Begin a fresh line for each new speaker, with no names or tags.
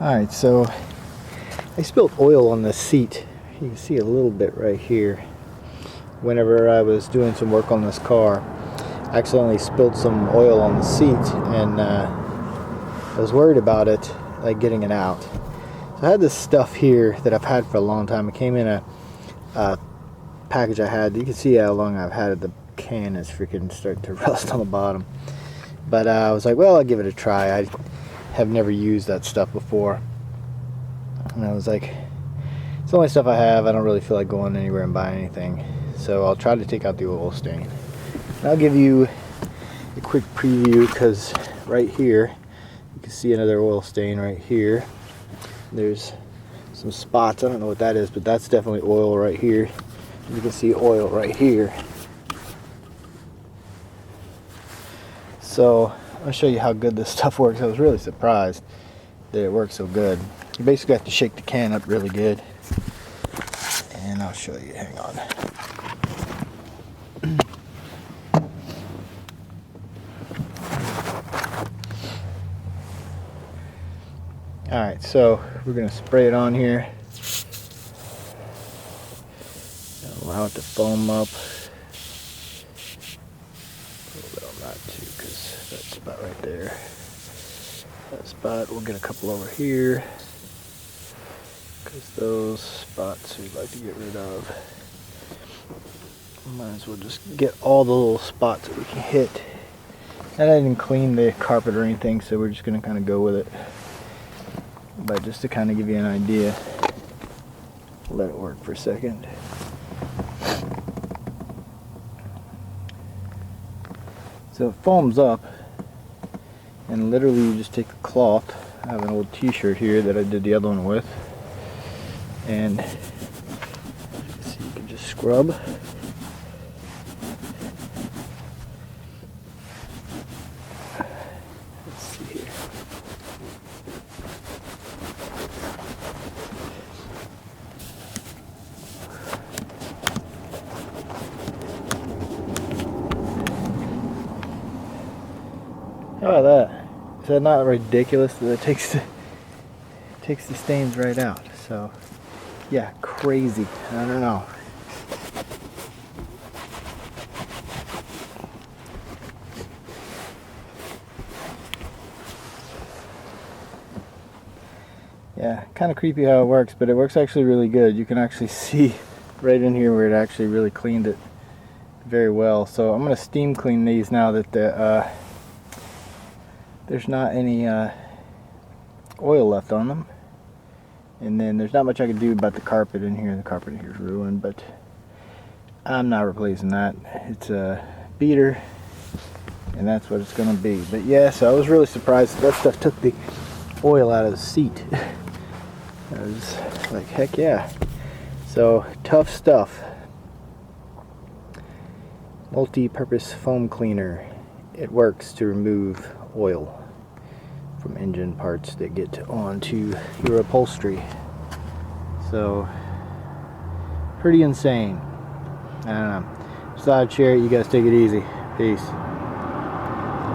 Alright, so I spilled oil on the seat. You can see a little bit right here. Whenever I was doing some work on this car, I accidentally spilled some oil on the seat, and I was worried about it, like getting it out. So I had this stuff here that I've had for a long time. It came in a package I had. You can see how long I've had it. The can is freaking starting to rust on the bottom. But I was like, well, I'll give it a try. I have never used that stuff before. And I was like, it's the only stuff I have. I don't really feel like going anywhere and buying anything. So I'll try to take out the oil stain. And I'll give you a quick preview, because right here, you can see another oil stain right here. There's some spots. I don't know what that is, but that's definitely oil right here. You can see oil right here. So I'll show you how good this stuff works. I was really surprised that it works so good. You basically have to shake the can up really good. And I'll show you, hang on. Alright, so we're going to spray it on here. Allow it to foam up. A little bit on that too, because that spot right there. That spot, we'll get a couple over here, because those spots we'd like to get rid of. Might as well just get all the little spots that we can hit. And I didn't clean the carpet or anything, so we're just going to kind of go with it. But just to kind of give you an idea, let it work for a second. So it foams up, and literally you just take a cloth. I have an old t-shirt here that I did the other one with, and so you can just scrub. Let's see here. How about that? Is that not ridiculous that it takes the stains right out? So yeah, crazy. I don't know. Yeah, kind of creepy how it works, but it works actually really good. You can actually see right in here where it actually really cleaned it very well. So I'm going to steam clean these now that there's not any oil left on them. And then there's not much I can do about the carpet in here. The carpet in here is ruined, but I'm not replacing that. It's a beater, and that's what it's going to be. But yeah, so I was really surprised that stuff took the oil out of the seat. I was like, heck yeah. So, Tuff stuff. Multi-purpose foam cleaner. It works to remove oil from engine parts that get onto your upholstery. So, pretty insane. I don't know. Just thought I'd share it. You guys take it easy. Peace.